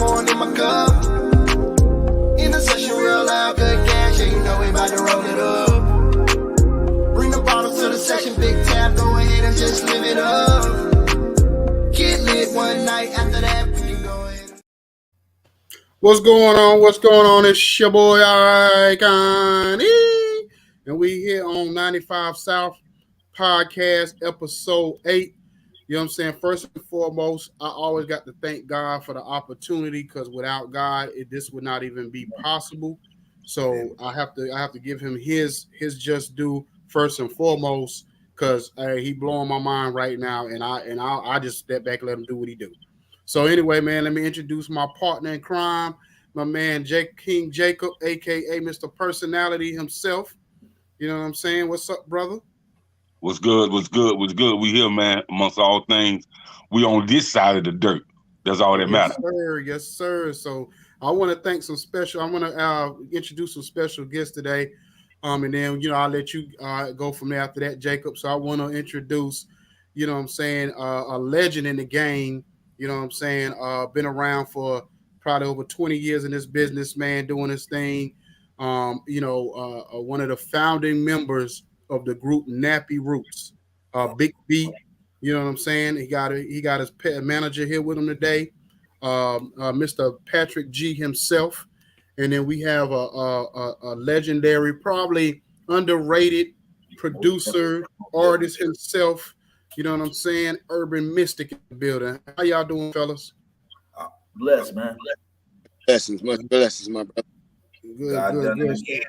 pouring in my cup. In the session real loud, good gas, yeah, you know we about to roll it up. Bring the bottles to the session, big tab, go ahead and just live it up. Get lit one night, after that we can go ahead. What's going on? What's going on? It's your boy Icon. And we here on 95 South Podcast, episode 8. You know what I'm saying? First and foremost, I always got to thank God for the opportunity, because without God, this would not even be possible. So I have to give him his just due first and foremost, because he blowing my mind right now, and I just step back and let him do what he do. So anyway, man, let me introduce my partner in crime, my man King Jacob, aka Mr. Personality himself. You know what I'm saying? What's up, brother? What's good? What's good? What's good? We here, man. Amongst all things, we on this side of the dirt. That's all that matters. Yes, sir. Yes, sir. So I want to thank some special. I want to introduce some special guests today, and then I'll let you go from there after that, Jacob. So I want to introduce, you know what I'm saying, a legend in the game. You know what I'm saying? Been around for probably over 20 years in this business, man, doing this thing. One of the founding members of the group Nappy Roots, Big B. You know what I'm saying? He got his pet manager here with him today, Mr. Patrick G himself, and then we have a legendary, probably underrated producer, artist himself. You know what I'm saying? Urban Mystic in the building. How y'all doing, fellas? Blessed, man. Blessings, much blessings, my brother. Good, God good, done good. it again.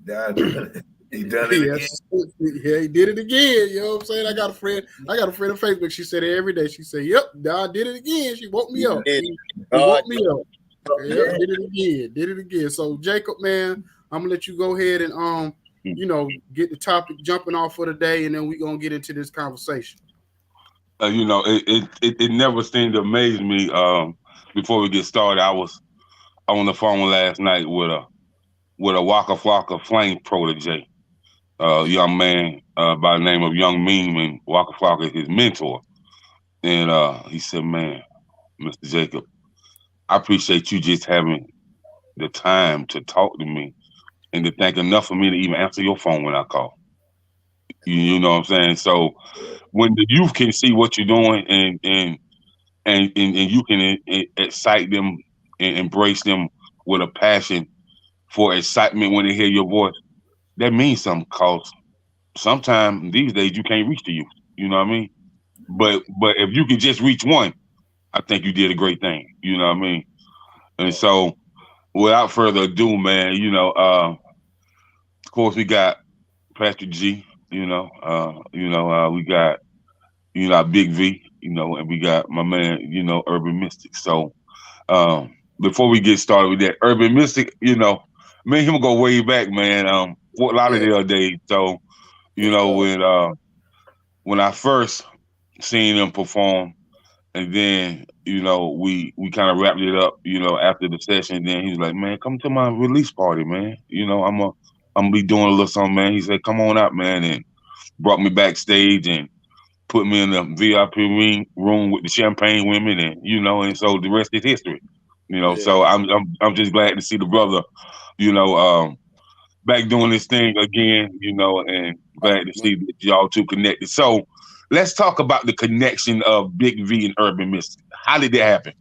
God done it. He done it again. Yeah, he did it again. You know what I'm saying? I got a friend on Facebook. She said it every day. She said, "Yep, God did it again." She woke me up. He woke me up. Yep, did it again. So Jacob, man, I'm gonna let you go ahead and get the topic jumping off for the day, and then we're gonna get into this conversation. It never seemed to amaze me. Before we get started, I was on the phone last night with a Waka Flocka Flame protege, young man by the name of Young Meme, and Waka Flocka is his mentor. And he said, "Man, Mr. Jacob, I appreciate you just having the time to talk to me and to think enough for me to even answer your phone when I call." You know what I'm saying? So when the youth can see what you're doing and you can excite them and embrace them with a passion for excitement when they hear your voice, that means something, cause sometimes these days you can't reach the youth. You know what I mean? But if you can just reach one, I think you did a great thing. You know what I mean? And so without further ado, man, of course we got Patrick G, we got Big V, and we got my man, Urban Mystic. So before we get started with that, Urban Mystic, me and him go way back, man. Fort Lauderdale days. So, when I first seen him perform, and then, we kind of wrapped it up, after the session. Then he's like, "Man, come to my release party, man. I'm gonna be doing a little something, man." He said, "Come on out, man," and brought me backstage and put me in the VIP room with the champagne women, and so the rest is history. So I'm just glad to see the brother, back doing this thing again, and glad to see that y'all two connected. So let's talk about the connection of Big V and Urban Mystic. How did that happen?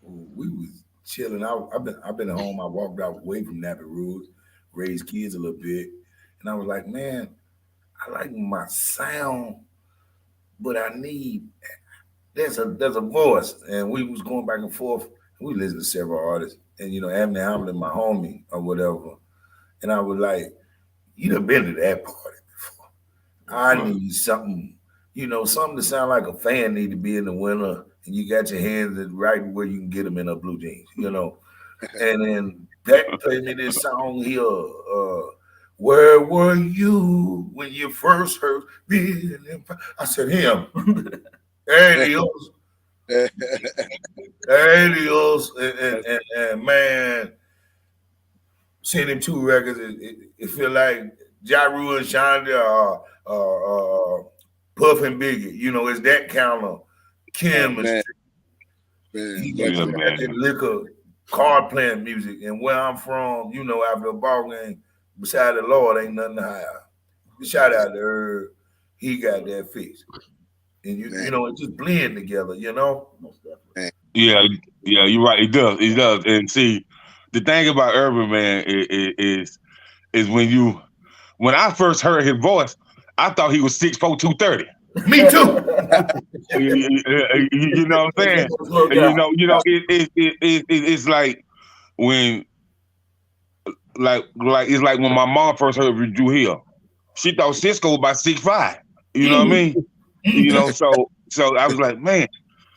We was chilling. I've been at home. I walked out away from Nappy Roots, raised kids a little bit, and I was like, man, I like my sound, but I need there's a voice. And we was going back and forth. We listened to several artists, and Abner Hamlin, my homie or whatever. And I was like, you done been to that party before. I need something, something to sound like a fan need to be in the winter, and you got your hands right where you can get them in a blue jeans, And then Pat played me this song here, "Where were you when you first heard me?" I said, him. There he is. There he is. And man, seeing them two records, it feel like Ja Rule and Shonda Puff and Biggie. It's that kind of chemistry. Man, He much got Yeah, better. that man. liquor card playing music. And where I'm from, you know, after a ball game, beside the Lord ain't nothing higher. Shout out to her. He got that fix. And you know, it just blend together, you know? Man. Yeah, yeah, you're right. It does. It does. And see, the thing about Urban, man, is when I first heard his voice, I thought he was 6'4", 230. Me too. You know what I'm saying? And it's like when it's like when my mom first heard Drew Hill. She thought Cisco was about 6'5". You know what I mean? You know, so I was like, man,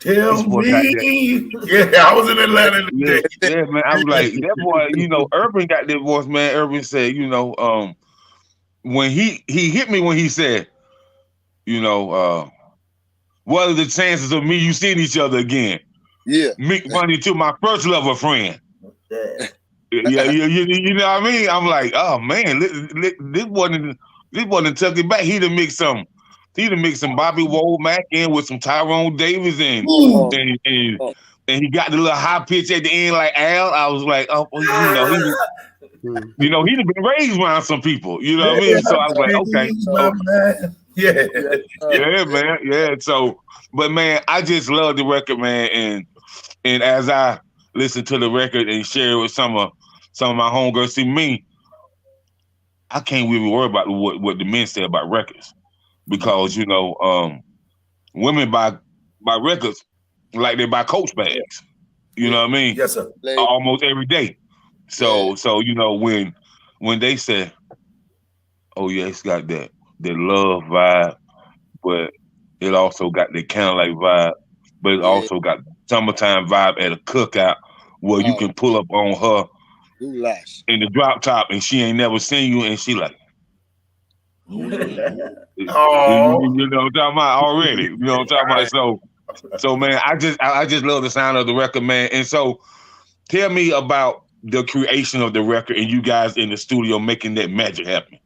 this Tell boy got that. me. Yeah, I was in Atlanta today. Yeah, man. I was like, that boy, Urban got that voice, man. Urban said, when he hit me when he said, what are the chances of me you seeing each other again? Yeah. Mick Money to my first lover friend. Yeah, you know what I mean? I'm like, oh man, this wasn't tuck it back. He'd have mixed some Bobby Womack in with some Tyrone Davis and Oh, and oh. and he got the little high pitch at the end like Al. I was like, oh, he'd have been raised around some people. You know what I mean? So I was like, okay, yeah, man, yeah. So, but man, I just love the record, man, and as I listen to the record and share it with some of my homegirls, see me, I can't really worry about what the men say about records because women buy records like they buy Coach bags. You know what I mean? Yes, sir. Almost every day. So when they say, "Oh yeah, it's got that love vibe," but it also got the kind of like vibe, but it also got summertime vibe at a cookout where you can pull up on her in the drop top and she ain't never seen you and she like, you know what I'm talking about already. You know what I'm talking about? So man, I just love the sound of the record, man. And so tell me about the creation of the record and you guys in the studio making that magic happen.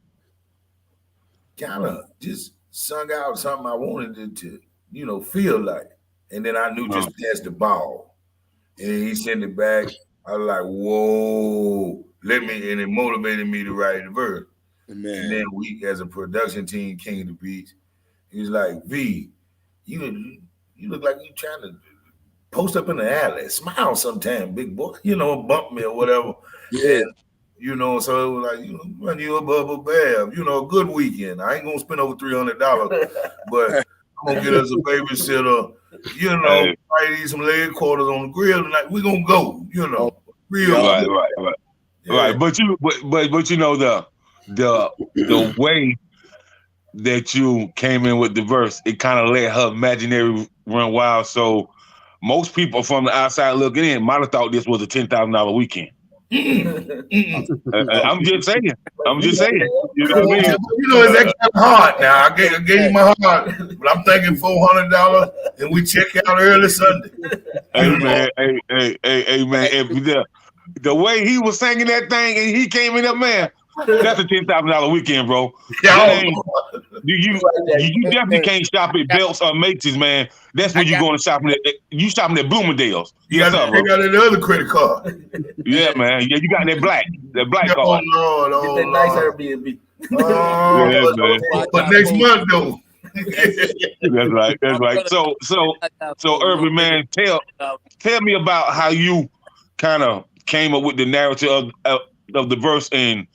Kind of just sung out something I wanted it to, feel like. And then I knew just pass the ball. And then he sent it back. I was like, whoa, and it motivated me to write the verse. Man. And then we, as a production team, King of the Beats, he was like, V, you look like you trying to post up in the alley, smile sometime, big boy, bump me or whatever. Yeah. And, so it was like, run you a bubble bath, a good weekend. I ain't gonna spend over $300, but I'm gonna get us a babysitter, probably eat some leg quarters on the grill tonight. We gonna go, real. Right. But the way that you came in with the verse, it kind of let her imaginary run wild. So most people from the outside looking in might have thought this was a $10,000 weekend. I'm just saying. You know what I mean? It's extra hard now. I gave you my heart, but I'm thinking $400 and we check out early Sunday. Hey man. If the way he was singing that thing and he came in up, man, that's a $10,000 weekend, bro. You definitely can't shop at Belts or Macy's, man. That's when you going to shopping at Bloomingdale's. Yes, sir, bro. You got the other credit card. Yeah, man. Yeah, you got that black card. Oh Lord, get that nice Airbnb. But next month though. That's right. So Urban, man, tell me about how you kind of came up with the narrative of the verse and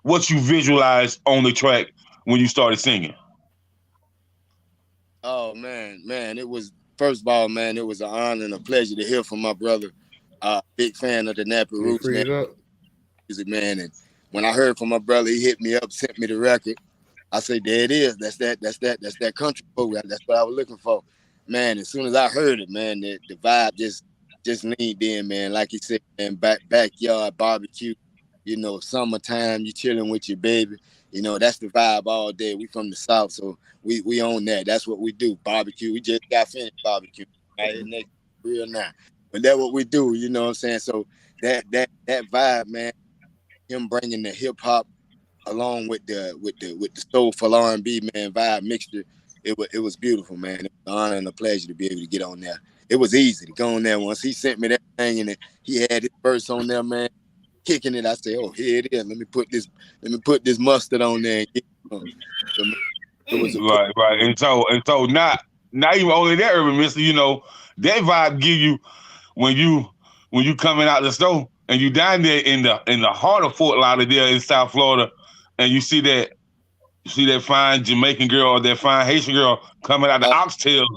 what you visualized on the track when you started singing. Oh man, it was, first of all, man, it was an honor and a pleasure to hear from my brother. Big fan of the Nappy Roots music, man. And when I heard from my brother, he hit me up, sent me the record. I said, there it is. That's that country program. That's what I was looking for. Man, as soon as I heard it, man, the vibe just leaned in, man. Like you said, man, backyard barbecue, summertime, you chilling with your baby. That's the vibe all day. We from the South, so we own that. That's what we do. Barbecue. We just got finished barbecue. Right here next real now. But that's what we do, you know what I'm saying? So that vibe, man, him bringing the hip hop along with the soulful R&B, man, vibe mixture, it was beautiful, man. It was an honor and a pleasure to be able to get on there. It was easy to go on there. Once he sent me that thing and he had his verse on there, man, kicking it. I said, "Oh, here it is. Let me put this mustard on there." And get it on. So, man, it was right. And so not even only that, Urban Mister, you know, that vibe give you when you coming out the store and you down there in the heart of Fort Lauderdale in South Florida, and you see that fine Jamaican girl or that fine Haitian girl coming out the oxtail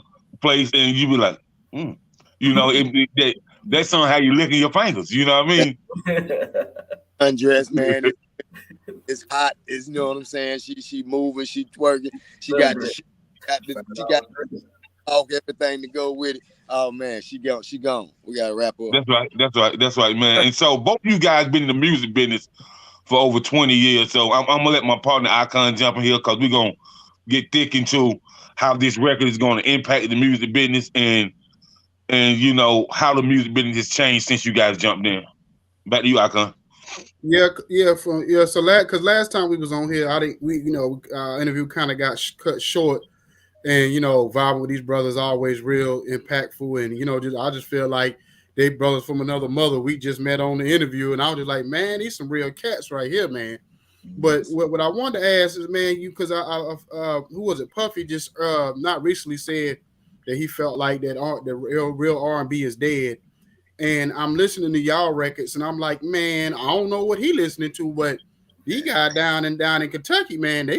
place, and you be like, you know, that's on how you licking your fingers. You know what I mean? Undressed, man. It's hot. It's, you know what I'm saying. She moving. She twerking. She got everything to go with it. Oh man, she gone. We gotta wrap up. That's right, man. And so both of you guys been in the music business for over 20 years. So I'm gonna let my partner Icon jump in here because we're gonna get thick into how this record is gonna impact the music business and you know how the music business has changed since you guys jumped in. Back to you, Icon. So because last time we was on here, interview kind of got cut short. And, you know, vibing with these brothers always real impactful. And, you know, I just feel like they brothers from another mother. We just met on the interview. And I was just like, man, these some real cats right here, man. But what I wanted to ask is, man, because who was it? Puffy just not recently said that he felt like that the real R&B is dead. And I'm listening to y'all records. And I'm like, man, I don't know what he listening to. But these guys down in Kentucky, man,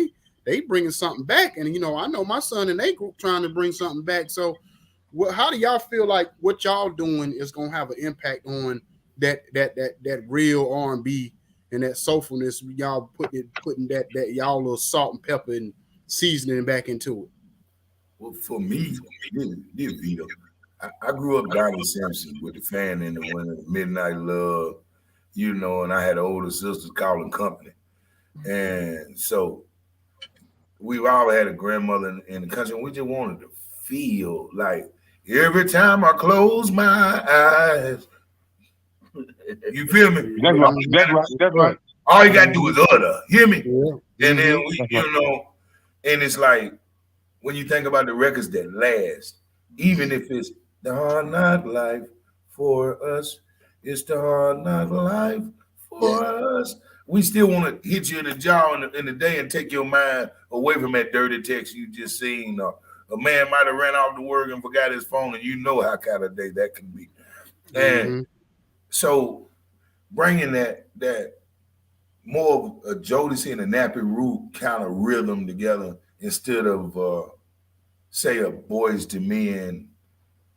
they bringing something back. And, you know, I know my son and they group trying to bring something back. So how do y'all feel like what y'all doing is going to have an impact on that real R&B and that soulfulness? Y'all putting that y'all little salt and pepper and seasoning back into it. Well, for me, this Vito. I grew up Donnie Simpson with the Fan in the Winter, Midnight Love, you know, and I had older sisters calling company. And so we all had a grandmother in the country, and we just wanted to feel like every time I close my eyes. You feel me? That's right. All you gotta do is utter. Hear me? Yeah. And then you know, and it's like when you think about the records that last, even if it's the hard knock life for us, it's the hard knock life for us. We still want to hit you in the jaw in the day and take your mind away from that dirty text you just seen. A man might have ran off to work and forgot his phone, and you know how kind of day that can be. And so bringing that more of a Jodeci and a Nappy Root kind of rhythm together instead of say a Boys to Men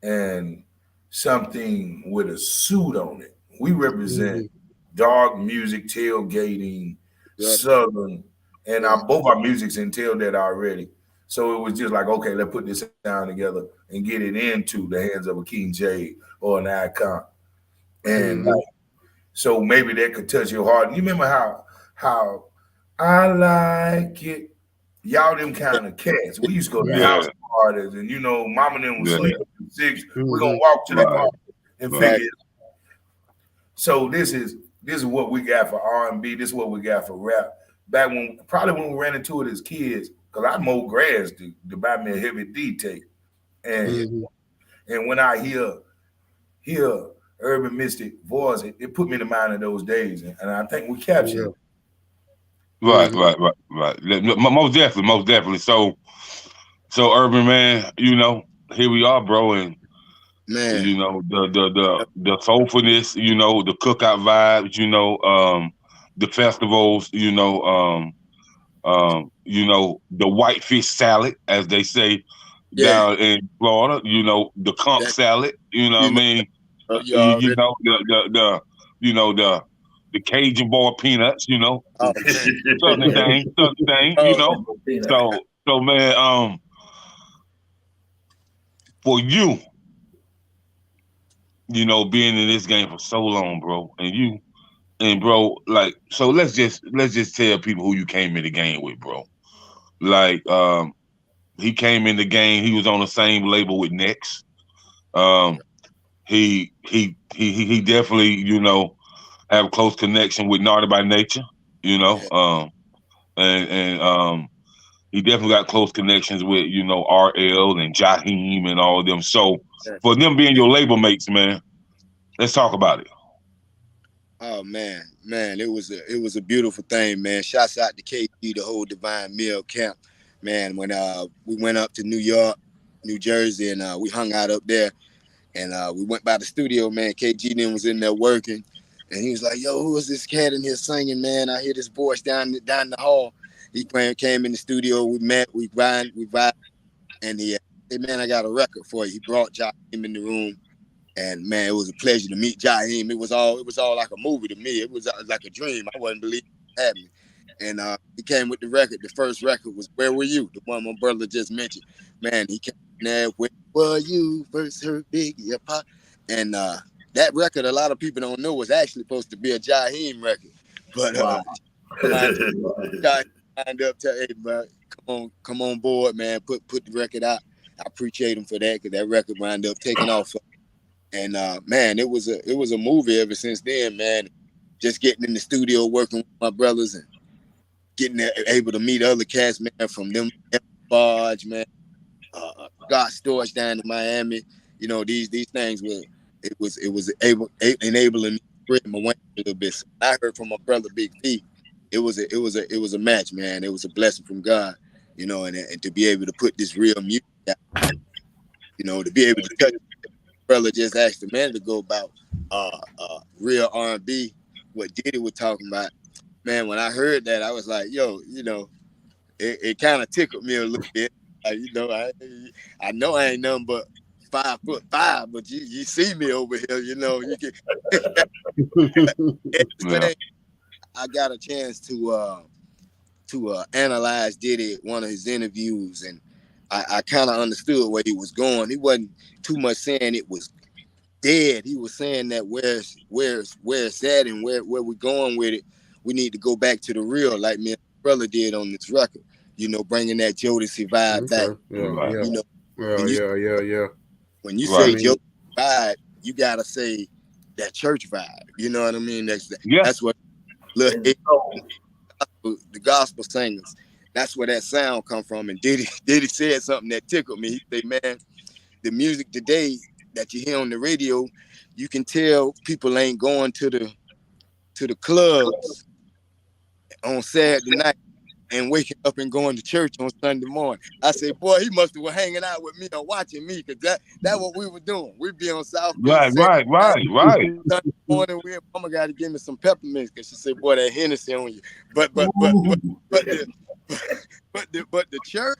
and something with a suit on it. We represent dark music, tailgating, Southern, and both our music's entailed that already. So it was just like, okay, let's put this down together and get it into the hands of a King J or an Icon. And so maybe that could touch your heart. You remember how I like it? Y'all them kind of cats. We used to go to house parties, and you know, mama and them was sleeping at 6. We're gonna walk to the party and figure it out. So this is what we got for R&B. This is what we got for rap. Back when we ran into it as kids, because I mowed grass to buy me a heavy D tape. And when I hear Urban Mystic voice, it put me in the mind of those days. And I think we captured it. Right. Most definitely. So Urban, man, you know, here we are, bro, and man, you know, the soulfulness, you know, the cookout vibes, you know, the festivals, you know, the whitefish salad, as they say down in Florida, you know, the conch salad, you know what I mean? You know, the Cajun boiled peanuts, you know, southern thing, you know. So man, for you, you know, being in this game for so long, bro, and bro, like, so let's just tell people who you came in the game with, bro. Like, he came in the game. He was on the same label with Next. He definitely, you know, have a close connection with Naughty by Nature, you know, and he definitely got close connections with, you know, RL and Jaheim and all of them. So for them being your label mates, man, let's talk about it. Oh man, it was a beautiful thing, man. Shouts out to KG, the whole Divine Mill camp, man. When we went up to New York, New Jersey, and we hung out up there, and we went by the studio, man. KG then was in there working, and he was like, "Yo, who is this cat in here singing, man? I hear this voice down the hall." He came in the studio. We met, we vibe, and he said, "Man, I got a record for you." He brought Jaheim in the room. And man, it was a pleasure to meet Jaheim. It was all like a movie to me. It was like a dream. I wasn't believing it happened. And he came with the record. The first record was "Where Were You?" The one my brother just mentioned. Man, he came in there, "Where Were You?" First heard Big Pop. And that record, a lot of people don't know, was actually supposed to be a Jaheim record. But Jaheim lined up to, "Hey, bro, come on board, man. Put the record out." I appreciate him for that, because that record wound up taking off. And man, it was a movie ever since then, man. Just getting in the studio, working with my brothers, and getting able to meet other cast, man, from them Barge, man, Scott Storch down in Miami. You know, these things was enabling me to spread my wings a little bit. So I heard from my brother Big P. It was a match, man. It was a blessing from God, you know, and to be able to put this real music out, you know, to be able to touch. Brother just asked a minute ago about real R&B, what Diddy was talking about. Man, when I heard that, I was like, yo, you know, it kind of tickled me a little bit. You know, I know I ain't nothing but 5'5", but you see me over here, you know. You can I got a chance to analyze Diddy at one of his interviews, and I kind of understood where he was going. He wasn't too much saying it was dead. He was saying that where it's at and where we're going with it, we need to go back to the real, like me and my brother did on this record. You know, bringing that Jodeci vibe back. You know, when you say Jodeci vibe, you gotta say that church vibe. You know what I mean? That's what the gospel singers. That's where that sound come from. And Diddy said something that tickled me. He said, "Man, the music today that you hear on the radio, you can tell people ain't going to the clubs on Saturday night and waking up and going to church on Sunday morning." I said, "Boy, he must have been hanging out with me or watching me, because that's what we were doing. We'd be on South Beach. Right. Sunday morning, mama got to give me some peppermints, because she said, 'Boy, that Hennessy on you.'" But the church.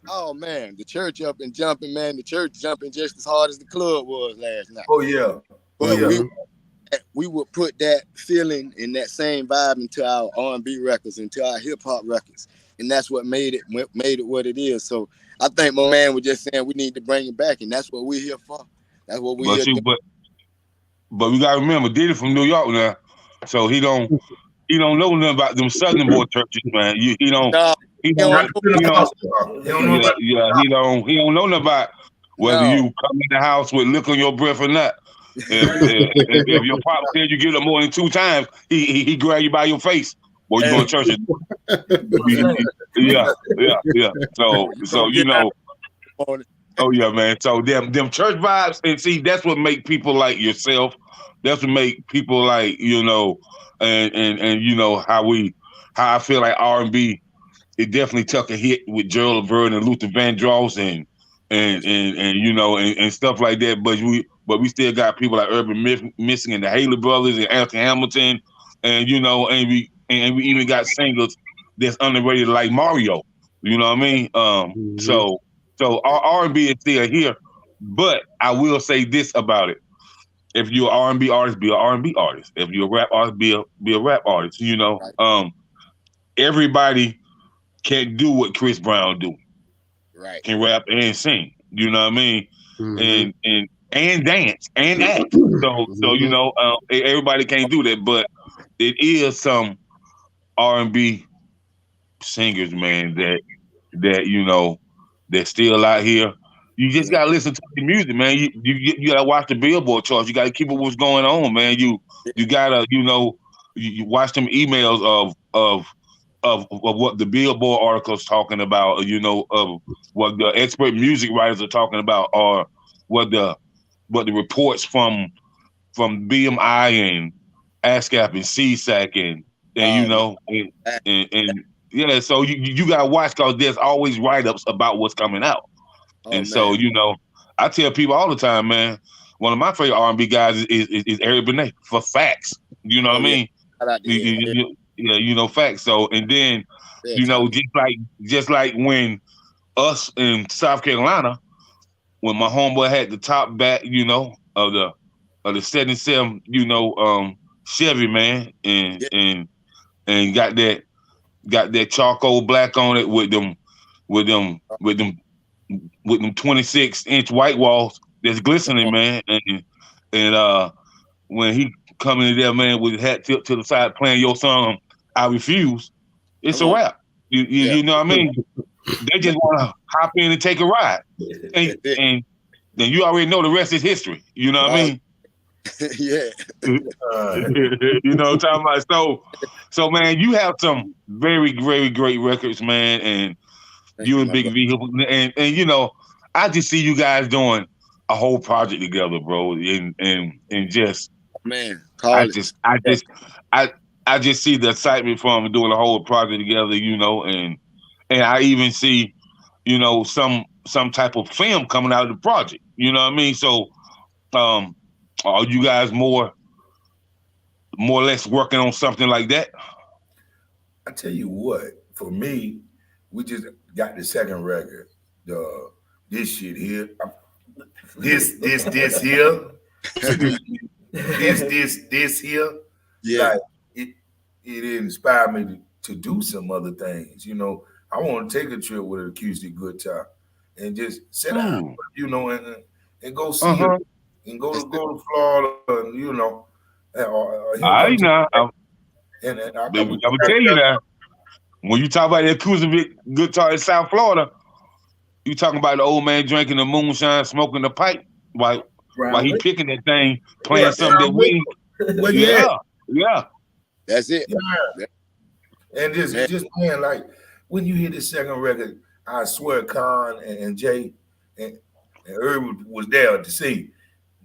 Oh man, the church up and jumping, man. The church jumping just as hard as the club was last night. Oh yeah. But we would put that feeling and that same vibe into our R&B records, into our hip hop records, and that's what made it what it is. So I think my man was just saying we need to bring it back, and that's what we're here for. That's what we're here for. But we gotta remember, Diddy from New York now, so he don't know nothing about them Southern boy churches, man. He don't know nothing about whether you come in the house with liquor on your breath or not. If your pop said you get up more than 2 times, he grab you by your face. Boy, you going to church? Yeah. So you know. Oh yeah, man. So them church vibes, and see, that's what make people like yourself. That's what make people like, you know, and you know how I feel like R&B. It definitely took a hit with Gerald Levert and Luther Vandross and you know and stuff like that. But we still got people like Urban Missing and the Haley Brothers and Anthony Hamilton, and you know, and we even got singers that's underrated like Mario. You know what I mean? So R&B is still here, but I will say this about it: if you're an R&B artist, be an R&B artist. If you're a rap artist, be a rap artist. You know, everybody can't do what Chris Brown do. Right. Can rap and sing. You know what I mean? And dance and act. So you know, everybody can't do that, but it is some R&B singers, man, that you know, that's still out here. You just gotta listen to the music, man. You gotta watch the Billboard charts. You gotta keep up what's going on, man. You gotta, you know, you watch them emails of of what the Billboard articles talking about, you know, of what the expert music writers are talking about, or what the reports from BMI and ASCAP and CSAC and you know and yeah, so you gotta watch because there's always write-ups about what's coming out. And so, you know, I tell people all the time, man, one of my favorite R&B guys is Eric Benet for facts. You know what I mean? You know, facts. So, and then, you know, just like when us in South Carolina, when my homeboy had the top back, you know, of the 77, you know, Chevy, man, and got that charcoal black on it with them 26-inch white walls that's glistening, man. And when he coming in there, man, with his hat tipped to the side playing your song, I Refuse, it's a wrap. You know what I mean? They just want to hop in and take a ride. And then you already know the rest is history. You know what I mean? Yeah. You know what I'm talking about? So man, you have some very, very great records, man, and you and Big V, and you know, I just see you guys doing a whole project together, bro, and just man, I just see the excitement from doing a whole project together, you know, and I even see, you know, some type of film coming out of the project. You know what I mean? So, are you guys more or less working on something like that? I tell you what, for me, we just got the second record. This shit here, this here, this here. Yeah, like, it inspired me to do some other things. You know, I want to take a trip with an acoustic guitar and just sit down, you know, and go see it, and go to Florida, and you know, I'm gonna tell you that when you talk about the acoustic guitar in South Florida, you talking about the old man drinking the moonshine, smoking the pipe while he picking that thing, playing something that we. Yeah. That's it. Yeah. And just playing, like, when you hear the second record, I swear Con and Jay and Herb was there to see.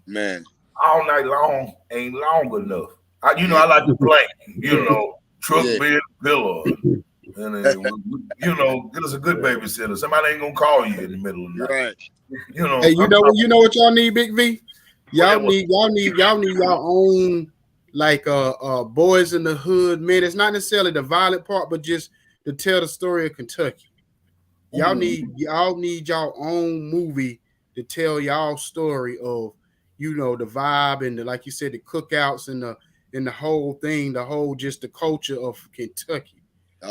Man, All Night Long ain't long enough. I like to play, you know, truck bed pillow. And you know, get us a good babysitter. Somebody ain't gonna call you in the middle of the night. Right. You know. Hey, you know what y'all need, Big V? Y'all need your own, like Boys in the Hood, man. It's not necessarily the violent part, but just to tell the story of Kentucky. Y'all need y'all own movie to tell y'all story of, you know, the vibe and like you said, the cookouts and the whole thing, just the culture of Kentucky.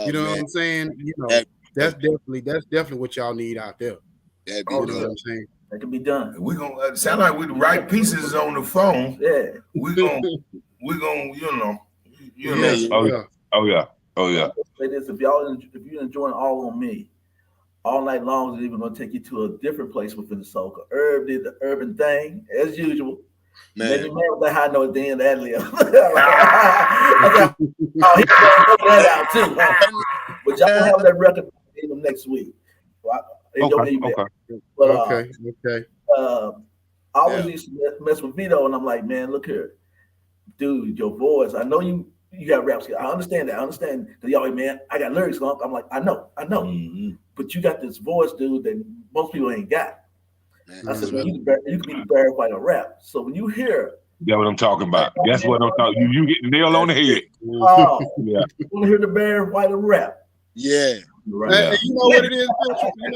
You know what I'm saying? You know, that's definitely what y'all need out there. You know what I'm saying? That can be done. We're gonna sound like we the right pieces on the phone. Yeah. We're gonna, you know. Oh yeah. Say this: if you're enjoying All on Me, All Night Long is even gonna take you to a different place within the soul. Herb did the urban thing as usual. Man, you remember that high note at the end of that live. He put that out too. But y'all have that record next week. Okay. I always used to mess with Vito, and I'm like, man, look here, dude, your voice. I know you got rap skills. I understand that. I understand that y'all, man, I got lyrics. I'm like, I know. Mm-hmm. But you got this voice, dude, that most people ain't got. I said, well, you can be the Barry White of rap. So when you hear, that's what I'm talking about. That's what I'm talking. You get the nail on the head. Oh, yeah. You want to hear the Barry White of rap? Yeah. Right. Hey, you know what it is, Patrick? You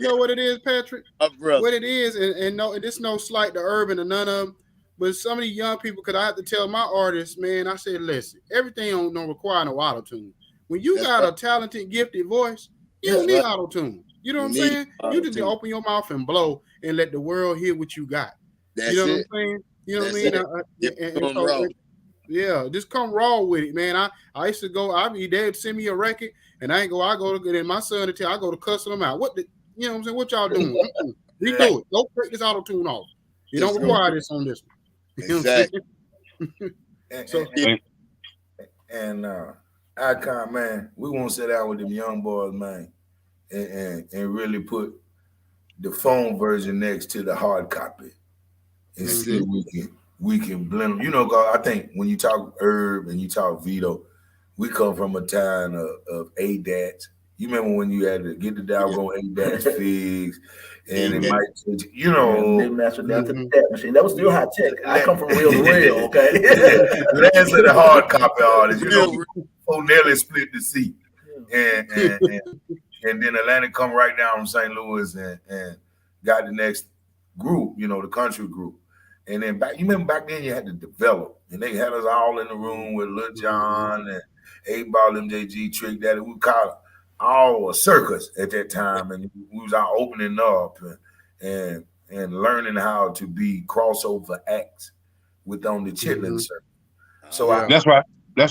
know what it is, Patrick? What it is, and this no slight to Urban or none of them, but some of these young people, because I have to tell my artists, man, I said, listen, everything don't require no auto-tune. When you got a talented, gifted voice, you don't need auto-tune. You know what I'm saying? You just open your mouth and blow and let the world hear what you got. You know what I'm saying? You know what I mean? Yeah, just come raw with it, man. I used to go, they'd send me a record, and I go to my son to tell, I go to cussing them out. You know what I'm saying? What y'all doing? Redo it. Don't break this auto tune off. You don't require this on this one. You know what I'm saying? Icon, man, we want to sit down with them young boys, man, and really put the phone version next to the hard copy and see if we can blend them. You know, 'cause I think when you talk Herb and you talk Vito, we come from a time of ADATs. You remember when you had to get the doggone ADATs figs, and it might, you know, they mess with that machine. That was still high tech. I come from real to real, okay. Last of the hard copy artists, you know, before Nelly split the seat, and then Atlantic come right down from St. Louis and got the next group, you know, the country group. And then you remember back then you had to develop, and they had us all in the room with Lil Jon and 8-Ball, MJG, Trick Daddy. We called it all a circus at that time, and we was all opening up and learning how to be crossover acts on the Chitlin circuit. So that's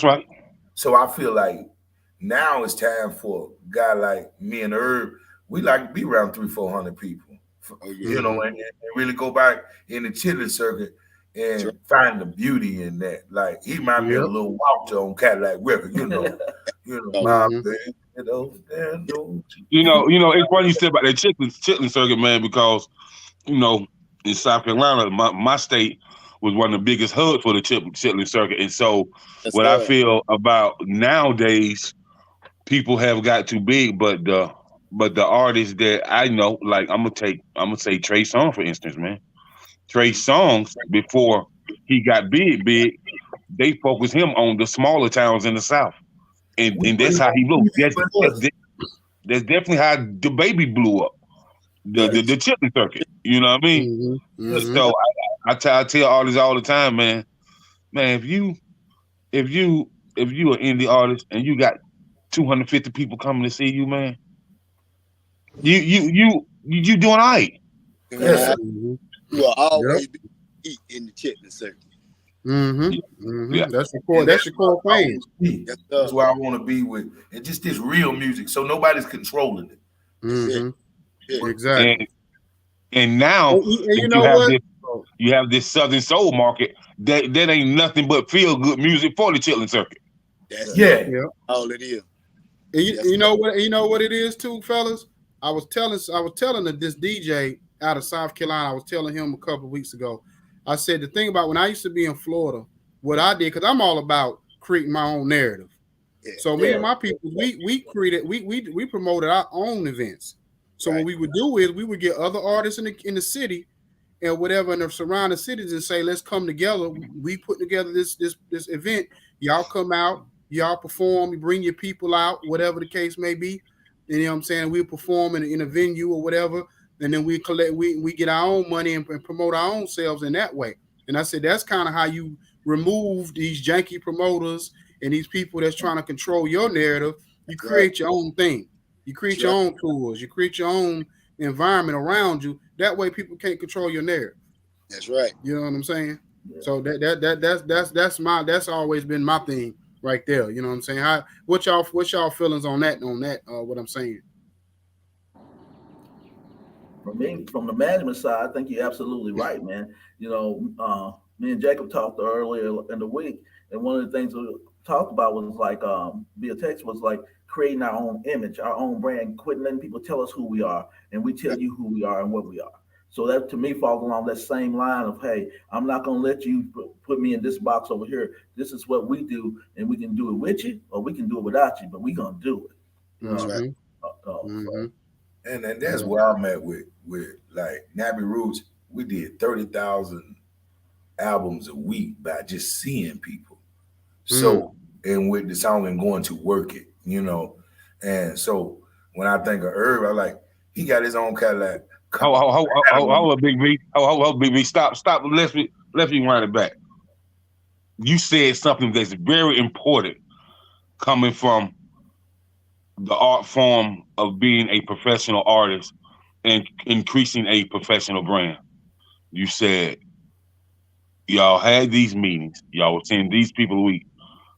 right. So I feel like now it's time for a guy like me and Herb. We like to be around 300-400 people, you know, and really go back in the Chitlin circuit and find the beauty in that. Like he might be a little Walter on Cadillac Record, you know, my baby. You know, it's funny you said about that chitlin circuit, man, because you know, in South Carolina, my state was one of the biggest hubs for the chitlin circuit, and so what I feel about nowadays, people have got too big, but the artists that I know, like I'm gonna say Trey Songz, for instance, man. Trey Songz, before he got big, they focused him on the smaller towns in the South. And that's how he blew. That's definitely how the baby blew up. The chitlin circuit. You know what I mean? So I tell artists all the time, man, if you an indie artist and you got 250 people coming to see you, man, you doing all right. Yes. You will always be in the chitlin circuit. Yeah. That's your core thing. That's where I want to be with, and just this real music, so nobody's controlling it. Exactly. And now you have this Southern soul market that ain't nothing but feel good music for the chitlin circuit. That's all it is. You know what it is too, fellas. I was telling this DJ out of South Carolina. I was telling him a couple of weeks ago. I said the thing about when I used to be in Florida, what I did, because I'm all about creating my own narrative. So me and my people, we promoted our own events. So what we would do is we would get other artists in the city and whatever in the surrounding cities and say, let's come together. We put together this event. Y'all come out, y'all perform, you bring your people out, whatever the case may be. You know what I'm saying? We perform in a venue or whatever. And then we get our own money and promote our own selves in that way. And I said, that's kind of how you remove these janky promoters and these people that's trying to control your narrative. You create your own thing. You create your own tools. You create your own environment around you. That way people can't control your narrative. That's right. You know what I'm saying? Yeah. So that's always been my thing right there. You know what I'm saying? What's y'all feelings on that what I'm saying? From the management side, I think you're absolutely right, man. You know, me and Jacob talked earlier in the week, and one of the things we talked about was like via text was like creating our own image, our own brand, quitting letting people tell us who we are, and we tell you who we are and what we are. So that to me falls along that same line of, hey, I'm not going to let you put me in this box over here. This is what we do, and we can do it with you, or we can do it without you, but we're going to do it. That's right. And that's where I'm at with like Nappy Roots. We did 30,000 albums a week by just seeing people. So, and with the song and going to work it, you know. And so when I think of Herb, I like, he got his own Cadillac. Hold up, Big B. Hold, Big B. Stop. Let's rewind it back. You said something that's very important coming from the art form of being a professional artist and increasing a professional brand. You said y'all had these meetings, y'all were seeing these people a week,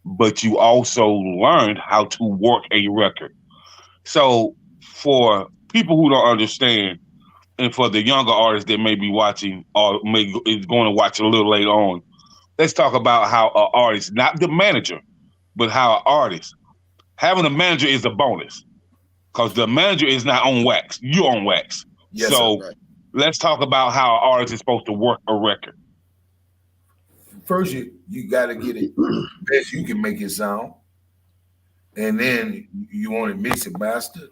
but you also learned how to work a record. So for people who don't understand, and for the younger artists that may be watching or is going to watch a little later on, let's talk about how an artist, not the manager, but how an artist having a manager is a bonus because the manager is not on wax. You're on wax. Yes, so sir. Let's talk about how an artist is supposed to work a record. First, you got to get it best you can make it sound, and then you want to mix it master.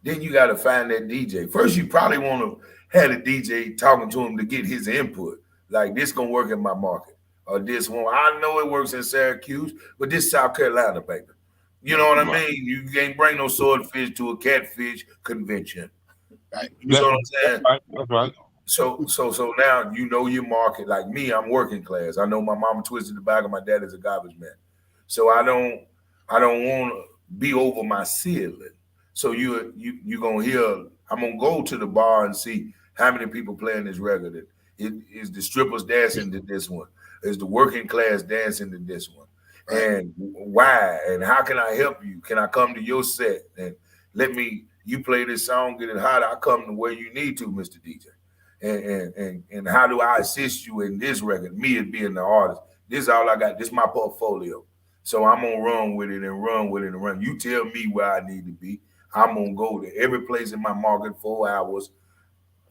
Then you got to find that DJ. First, you probably want to have a DJ talking to him to get his input. Like, this gonna work in my market, or this one. I know it works in Syracuse, but this South Carolina, baby. You know what I mean? You can't bring no swordfish to a catfish convention. Right. You know what I'm saying? That's right. So now you know your market. Like me, I'm working class. I know my mama twisted the back of my dad is a garbage man. So I don't want to be over my ceiling. So you gonna hear. I'm gonna go to the bar and see how many people playing this record. Is the strippers dancing to this one? Is the working class dancing to this one? Right. And why? And how can I help you? Can I come to your set and you play this song, get it hot? I come to where you need to, Mr. DJ. And how do I assist you in this record? Me as being the artist. This is all I got. This is my portfolio. So I'm gonna run with it and run with it and run. You tell me where I need to be. I'm gonna go to every place in my market, 4 hours,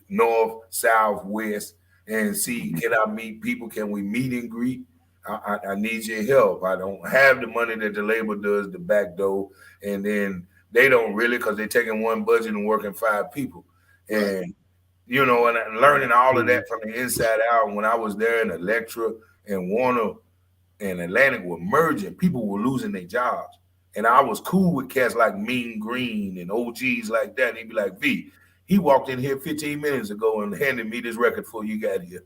north, south, west, and see, can I meet people? Can we meet and greet? I need your help. I don't have the money that the label does, the back door, and then they don't really, because they're taking one budget and working 5 people. And you know, and learning all of that from the inside out. When I was there in Electra and Warner and Atlantic were merging, people were losing their jobs. And I was cool with cats like Mean Green and OGs like that. And he'd be like, V, he walked in here 15 minutes ago and handed me this record before you got here.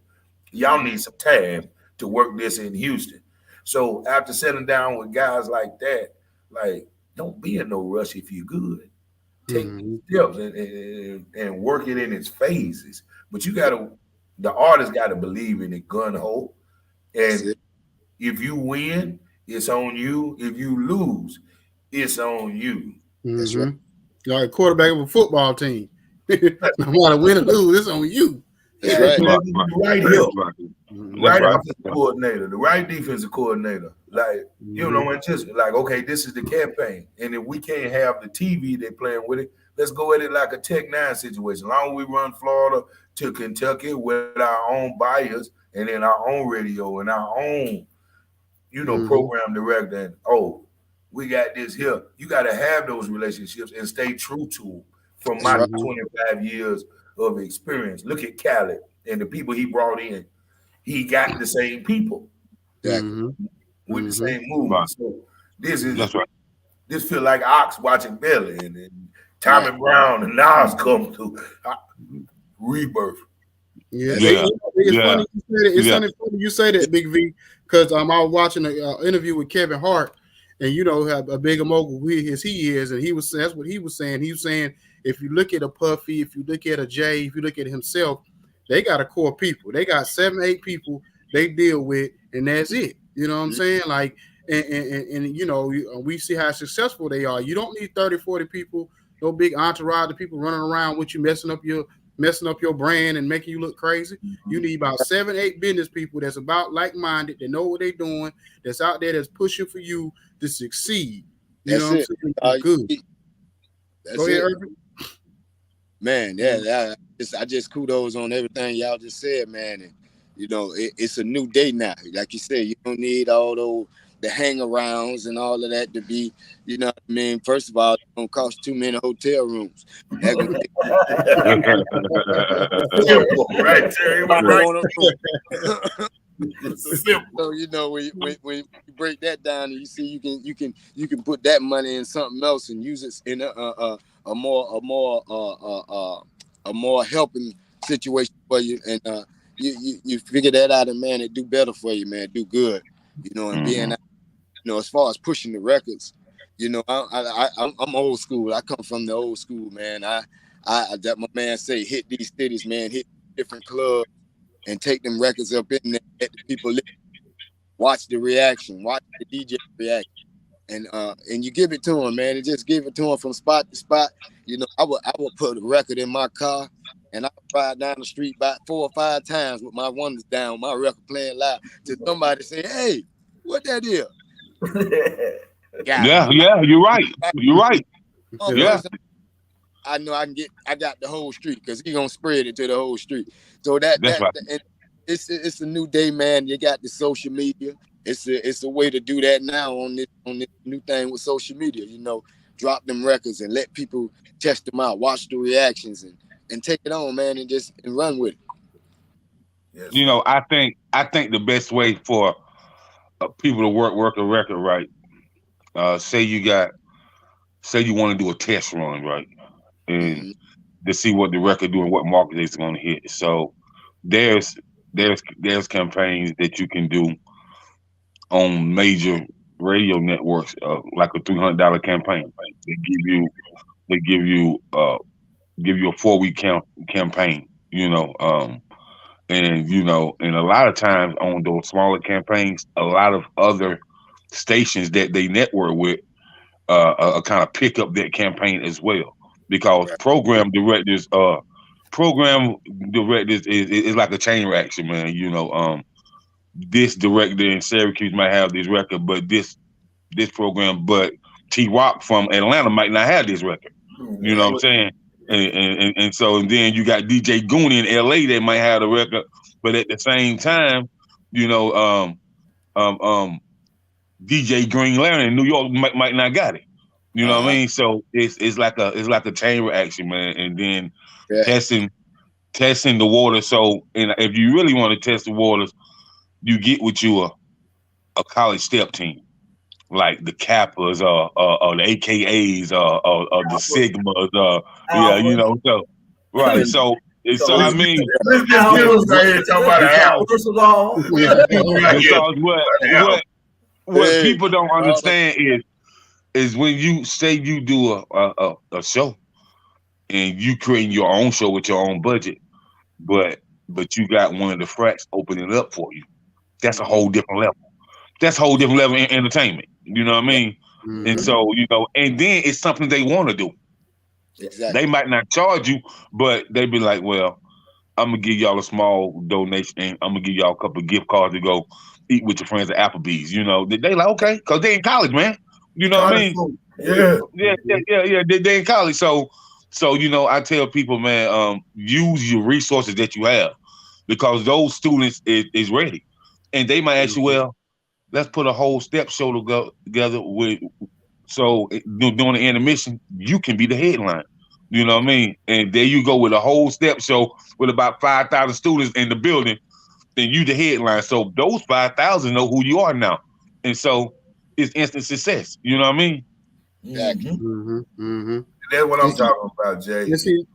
Y'all need some time to work this in Houston. So after sitting down with guys like that, like, don't be in no rush if you're good. Take steps and work it in its phases. But the artist got to believe in it, gun ho. And if you win, it's on you. If you lose, it's on you. That's right. You're a quarterback of a football team. No matter win or lose, it's on you. That's right. Right here. Right offensive coordinator, the right defensive coordinator. Like, you know, and just like, okay, this is the campaign. And if we can't have the TV they're playing with it, let's go at it like a Tech 9 situation. As long as we run Florida to Kentucky with our own buyers and then our own radio and our own, you know, program director. And, we got this here. You got to have those relationships and stay true to them. From my 25 years of experience, look at Khaled and the people he brought in. He got the same people with the same movement. So this feel like Ox watching Belly and Tommy Brown and Nas come to rebirth. It's funny you say that, Big V, because I was watching an interview with Kevin Hart, and you know how a big mogul he is, and that's what he was saying. He was saying if you look at a Puffy, if you look at a Jay, if you look at himself, they got a core people. They got 7-8 people they deal with, and that's it. You know what I'm saying? Like, and you know, we see how successful they are. You don't need 30, 40 people, no big entourage of people running around with you, messing up your brand and making you look crazy. You need about 7-8 business people that's about like-minded, that know what they're doing, that's out there, that's pushing for you to succeed. You know what I'm saying? Good. Go ahead, Irvin. Man, I just kudos on everything y'all just said, man. And you know, it's a new day now. Like you said, you don't need all those the hang-arounds and all of that to be, you know what I mean? First of all, it don't cost too many hotel rooms. Simple, right, Terry? So you know when you break that down, and you see you can put that money in something else and use it in a more helping situation for you, and you figure that out, and man, it do better for you, man, do good, you know, and being, you know, as far as pushing the records, you know, I'm old school. I come from the old school, man. I that my man say, hit these cities, man, hit different clubs and take them records up in there, let the people listen, watch the reaction, watch the DJ reaction. And you give it to him, man. And just give it to him from spot to spot. You know, I would put a record in my car, and I would ride down the street about 4 or 5 times with my windows down, my record playing loud, till somebody say, "Hey, what that is?" Yeah, you're right. You're right. Yeah. I know I got the whole street because he gonna spread it to the whole street. So That's right. and it's a new day, man. You got the social media. It's a way to do that now on this new thing with social media. You know, drop them records and let people test them out, watch the reactions, and take it on, man, and run with it. Yes, You know, I think the best way for people to work a record right. Say you want to do a test run, right, and to see what the record do and what market it's going to hit. So there's campaigns that you can do on major radio networks, like a $300 campaign. Right? They give you a 4-week campaign. You know, and a lot of times on those smaller campaigns, a lot of other stations that they network with kind of pick up that campaign as well, because program directors is like a chain reaction, man. You know, this director in Syracuse might have this record, but this program, but T Rock from Atlanta might not have this record. You know what I'm saying? And so then you got DJ Goonie in LA that might have the record, but at the same time, you know, DJ Green Lantern in New York might not got it. You know what I mean? So it's like a chain reaction, man. And then testing the water. So, and if you really want to test the waters, you get with you a college step team, like the Kappas or the AKAs or the Sigmas. Yeah, you know. So right. So I mean, because what people don't understand is when you say you do a show and you creating your own show with your own budget, but you got one of the frats opening it up for you. That's a whole different level. That's a whole different level in entertainment. You know what I mean? And so, you know, and then it's something they want to do. Exactly. They might not charge you, but they be like, well, I'm gonna give y'all a small donation and I'm gonna give y'all a couple of gift cards to go eat with your friends at Applebee's. You know, they like, okay, because they in college, man. You know what I mean? Yeah. They in college. So, you know, I tell people, man, use your resources that you have, because those students is ready. And they might ask you, well, let's put a whole step show together with, so during the intermission, you can be the headline. You know what I mean? And there you go with a whole step show with about 5,000 students in the building, then you the headline. So those 5,000 know who you are now. And so it's instant success. You know what I mean? Exactly. That's what I'm talking about, Jay. And see,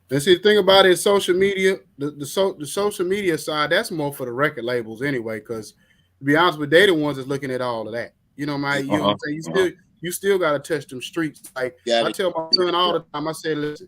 the thing about it is social media, the social media side, that's more for the record labels anyway, because to be honest with you, they the ones that's looking at all of that. You know, you know what I'm saying? You still gotta touch them streets. Like I tell my son all the time, I say, listen,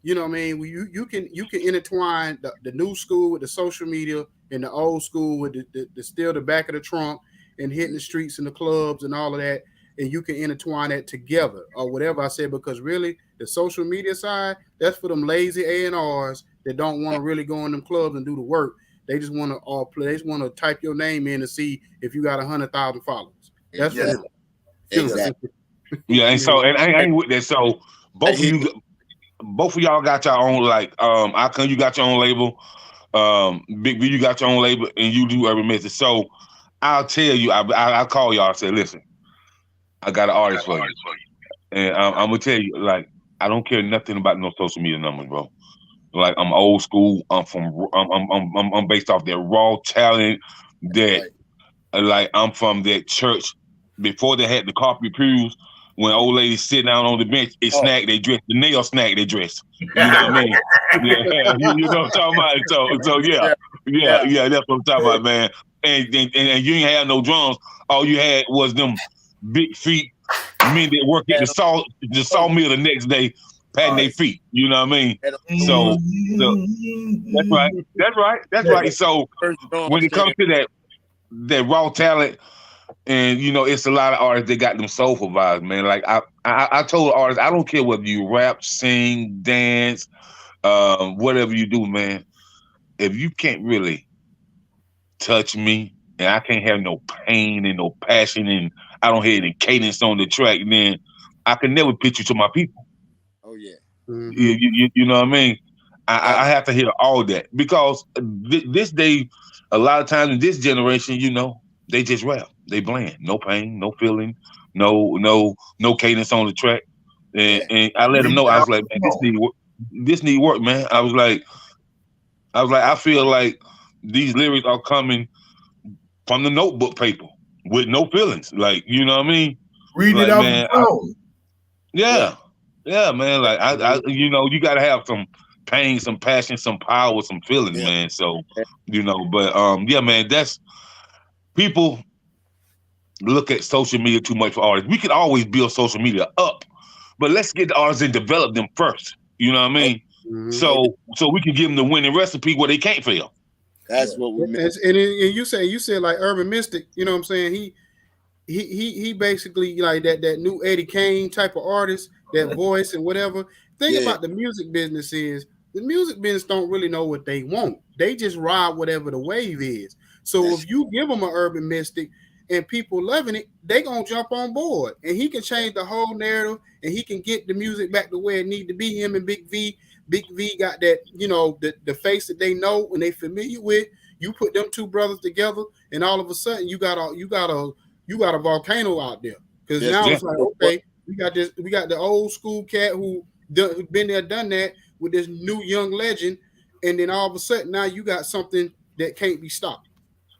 you know what I mean? You can intertwine the new school with the social media and the old school with the still the back of the trunk and hitting the streets and the clubs and all of that. And you can intertwine that together or whatever I said, because really the social media side, that's for them lazy A&Rs that don't want to really go in them clubs and do the work. They just want to all play. They just want to type your name in to see if you got 100,000 followers. That's for them. Exactly. Yeah, and so and I ain't with that. So both of y'all got your own, like Icon, you got your own label. Big B, you got your own label, and you do every message. So I'll tell you, I call y'all and say, listen, I got an artist for you, and I'm gonna tell you, like, I don't care nothing about no social media numbers, bro. Like, I'm old school. I'm based off that raw talent that, like, I'm from that church before they had the carpet pews. When old ladies sit down on the bench, it's snack they dress. The nail snack they dress. You know what I mean? Yeah, you know what I'm talking about. So yeah, that's what I'm talking about, man. And you ain't have no drums. All you had was them big feet men that work at the sawmill the next day, patting their feet. You know what I mean? So that's right. So when it comes to that raw talent. And you know, it's a lot of artists that got them soulful vibes, man. Like I told artists, I don't care whether you rap, sing, dance, whatever you do, man. If you can't really touch me and I can't have no pain and no passion, and I don't have any cadence on the track, then I can never pitch you to my people. Oh yeah. You know what I mean? Got I have to hear all that because this day, a lot of times in this generation, they just rap, they bland, no pain, no feeling, no cadence on the track, and, yeah. and I let them know. I was like, man, this need work, man. I feel like these lyrics are coming from the notebook paper with no feelings, like you know what I mean? Read Like it off man, the phone. yeah, man. Like you gotta have some pain, some passion, some power, some feelings, Yeah. man. So, but yeah, man, that's people look at social media too much for artists. We could always build social media up, but let's get the artists and develop them first. You know what I mean? So we can give them the winning recipe where they can't fail. That's what we meant. And you said like Urban Mystic, you know what I'm saying? He basically like that new Eddie Kane type of artist, that voice and whatever. Thing about the music business is the music business don't really know what they want. They just ride whatever the wave is. So if you give them an Urban Mystic and people loving it, they gonna jump on board. And he can change the whole narrative and he can get the music back to where it need to be. Him and Big V. Big V got that, the face that they know and they familiar with. You put them two brothers together, and all of a sudden you got a volcano out there. Because now it's like, okay, we got the old school cat who been there, done that with this new young legend, and then all of a sudden now you got something that can't be stopped.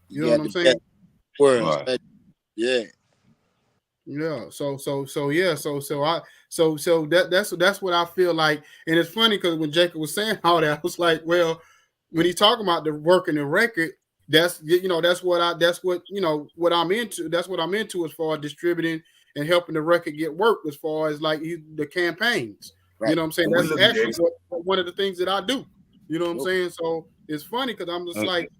You know what I'm saying? Right. Yeah. Yeah. So that's what I feel like. And it's funny because when Jacob was saying all that, I was like, well, when he's talking about the working the record, that's what I'm into. That's what I'm into as far as distributing and helping the record get work as far as like the campaigns. Right. You know what I'm saying? That's actually one of the things that I do. You know what I'm saying? So it's funny because I'm just like,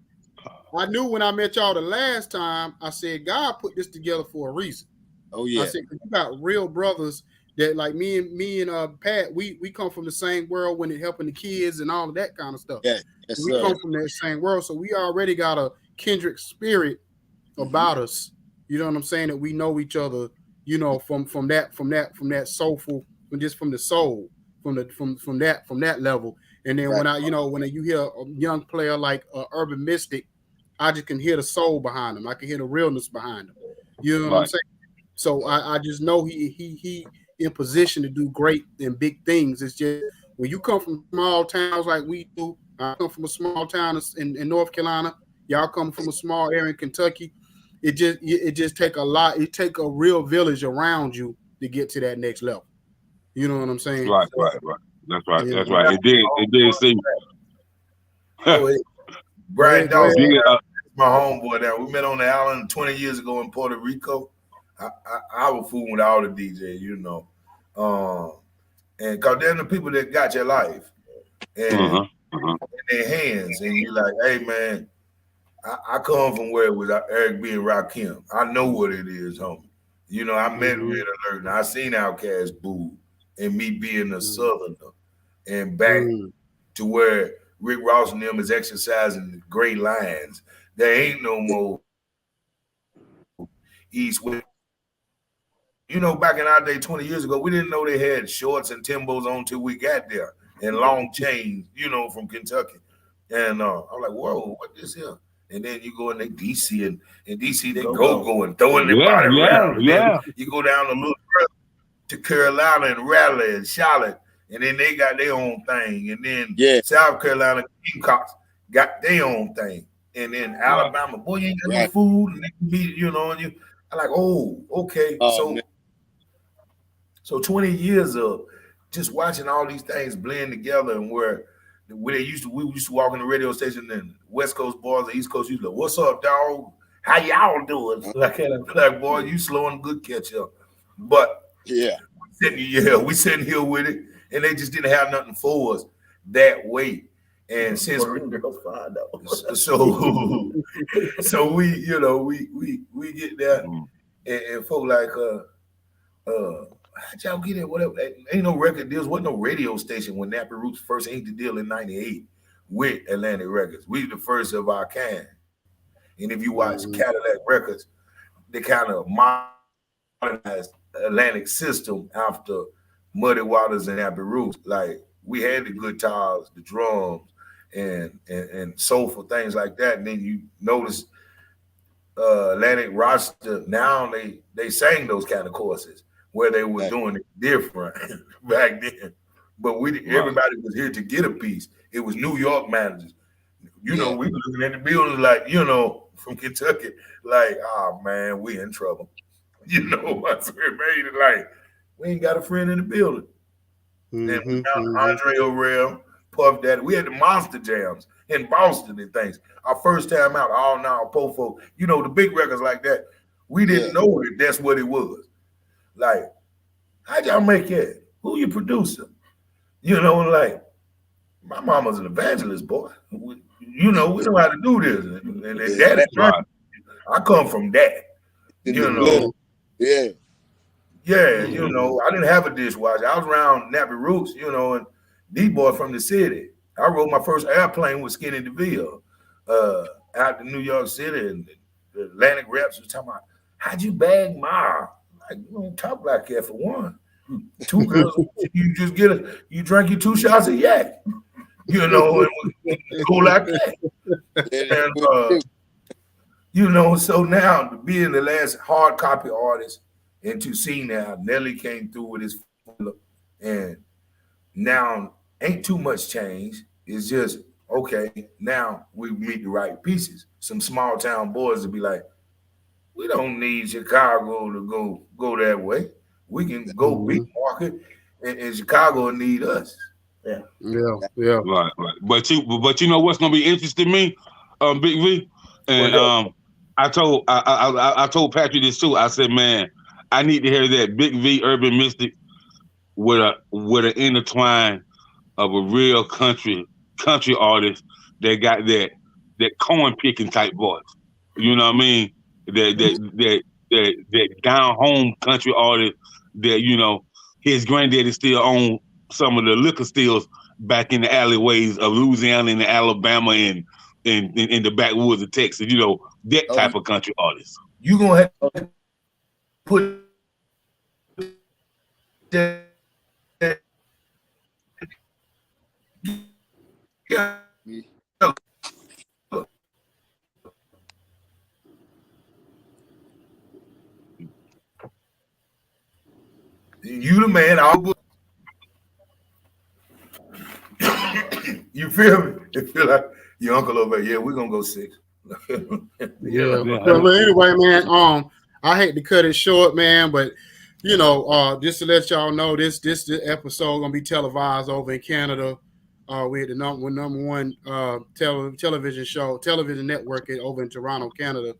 I knew when I met y'all the last time, I said, God put this together for a reason. Oh yeah. I said, you got real brothers that like me and Pat, we come from the same world when it helping the kids and all of that kind of stuff. Yeah. Yes, we come from that same world. So we already got a kindred spirit about us. You know what I'm saying? That we know each other, from that soulful, from the soul, from that level. And then when you hear a young player like Urban Mystic, I just can hear the soul behind him. I can hear the realness behind him. You know what I'm saying? So I just know he in position to do great and big things. It's just when you come from small towns like we do. I come from a small town in North Carolina. Y'all come from a small area in Kentucky. It just take a lot. It take a real village around you to get to that next level. You know what I'm saying? Right. That's right. That's right. It did seem. Brian Dawson, my homeboy there. We met on the island 20 years ago in Puerto Rico. I was fooling with all the DJs, and because they're the people that got your life and in their hands, and you're like, hey man, I come from where it was Eric B and Rakim. I know what it is, homie. I met Red Alert, and I seen Outkast Boo, and me being a Southerner, and back to where Rick Ross and them is exercising the gray lines. There ain't no more East West. Back in our day, 20 years ago, we didn't know they had shorts and Timbos on till we got there, and long chains, from Kentucky. And I'm like, whoa, what this here? And then you go in DC, and in DC they go and throwing their body around. Yeah. You go down a little further to Carolina and Raleigh and Charlotte, and then they got their own thing. And then South Carolina Gamecocks got their own thing. And then Alabama, boy, you ain't got no food, and they can be, and you. I'm like, oh, okay. So 20 years of just watching all these things blend together, and where we used to walk in the radio station, and West Coast boys and East Coast used to like, what's up, dog? How y'all doing? Like, boy, you slowing good catch up. But we sitting here with it, and they just didn't have nothing for us that way. And since so we get there, and folk like how'd y'all get it? Whatever. Ain't no record deals. Wasn't no radio station when Nappy Roots first inked the deal in '98 with Atlantic Records. We the first of our kind. And if you watch Cadillac Records, they kind of modernized Atlantic system after Muddy Waters and Abbey Roots. Like we had the guitars, the drums, and soulful things like that. And then you notice Atlantic roster now they sang those kind of courses where they were doing it different back then. But everybody was here to get a piece. It was New York managers. We were looking at the building like, from Kentucky, like, oh man, we in trouble. Once we made it, like, we ain't got a friend in the building. Then we found Andre O'Reilly, Puff Daddy. We had the Monster Jams in Boston and things. Our first time out, All Now, Pofo, the big records like that. We didn't know that that's what it was. Like, how'd y'all make it? Who you producer? Like, my mama's an evangelist, boy. We know how to do this. And that's right. I come from that. Yeah. Yeah, I didn't have a dishwasher. I was around Nappy Roots, and D-Boy from the city. I rode my first airplane with Skinny DeVille out to New York City, and the Atlantic reps was talking about, how'd you bag Ma? Like, you don't talk like that for one. Two girls, you just you drank your 2 shots of yak, and go like that. And, so now being the last hard copy artist, and to see now Nelly came through with his and now ain't too much change. It's just okay. Now we meet the right pieces. Some small town boys to be like, we don't need Chicago to go that way. We can go big market, and Chicago need us. Yeah. Right. But you know what's gonna be interesting to me, Big V, and I told Patrick this too. I said, man, I need to hear that Big V Urban Mystic with an intertwine of a real country artist that got that corn picking type voice. You know what I mean? That down home country artist that his granddaddy still owned some of the liquor stills back in the alleyways of Louisiana and Alabama and in the backwoods of Texas. That type of country artist. You gonna have to put that. Yeah. You the man. You feel me? It feel like your uncle over there. Yeah, we're gonna go 6. Yeah. Well, anyway, man. I hate to cut it short, man, but just to let y'all know, this episode gonna be televised over in Canada. We had the number one television network over in Toronto, Canada.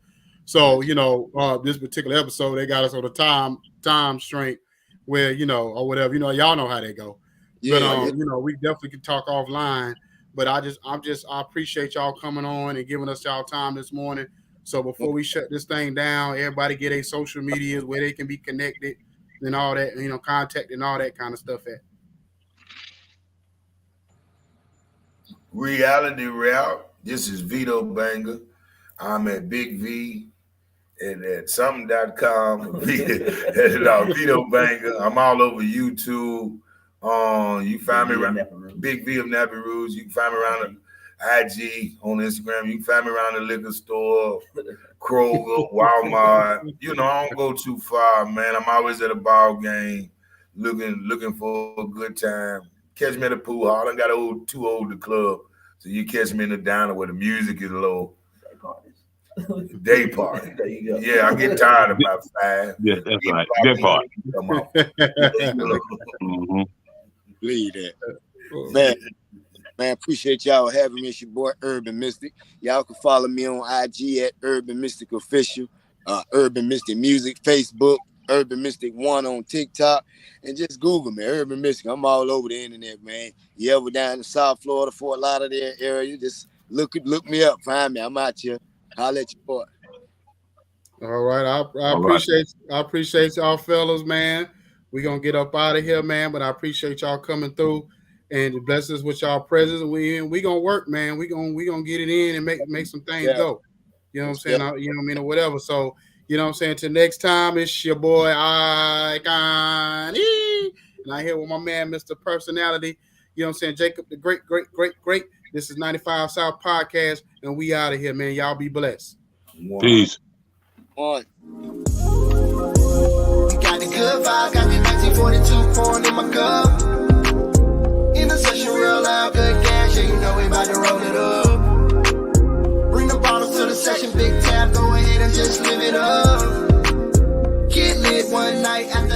So this particular episode, they got us on the time strength where or whatever. Y'all know how they go. Yeah, but we definitely can talk offline. But I appreciate y'all coming on and giving us y'all time this morning. So before we shut this thing down, everybody get a social medias where they can be connected and all that, contact and all that kind of stuff at. Reality Rap. This is Vito Banger. I'm at Big V at something.com. Vito Banger. I'm all over YouTube. You find me around Big V of Nappy Rouge. You can find me around the IG on Instagram. You can find me around the liquor store, Kroger, Walmart. I don't go too far, man. I'm always at a ball game, looking for a good time. Catch me at a pool hall. I done got too old to club, so you catch me in the diner where the music is low. Day party. There you go. Yeah, I get tired about 5. Yeah, that's right. That part. Come on. Believe that. Man, appreciate y'all having me. It's your boy Urban Mystic. Y'all can follow me on IG at Urban Mystic Official, Urban Mystic Music, Facebook, Urban Mystic 1 on TikTok, and just Google me, Urban Mystic. I'm all over the internet, man. You ever down in South Florida, Fort Lauderdale area, just look me up, find me. I'm out here. I'll let you boy. All right. I appreciate y'all fellas, man. We're gonna get up out of here, man. But I appreciate y'all coming through and bless us with y'all presence. We gonna work, man. We gonna get it in and make some things go. You know what I'm saying? You know what I mean, or whatever. So, you know what I'm saying? Till next time, it's your boy Icon. And I here with my man, Mr. Personality. You know what I'm saying? Jacob, the great. This is 95 South Podcast, and we out of here, man. Y'all be blessed. Peace. One. Got the good vibe, got the 1942 pouring in my cup. In the session, real loud, good gas, yeah, you know we about to roll it up. Bring the bottles to the session, big tab, go ahead and just live it up. Get lit one night after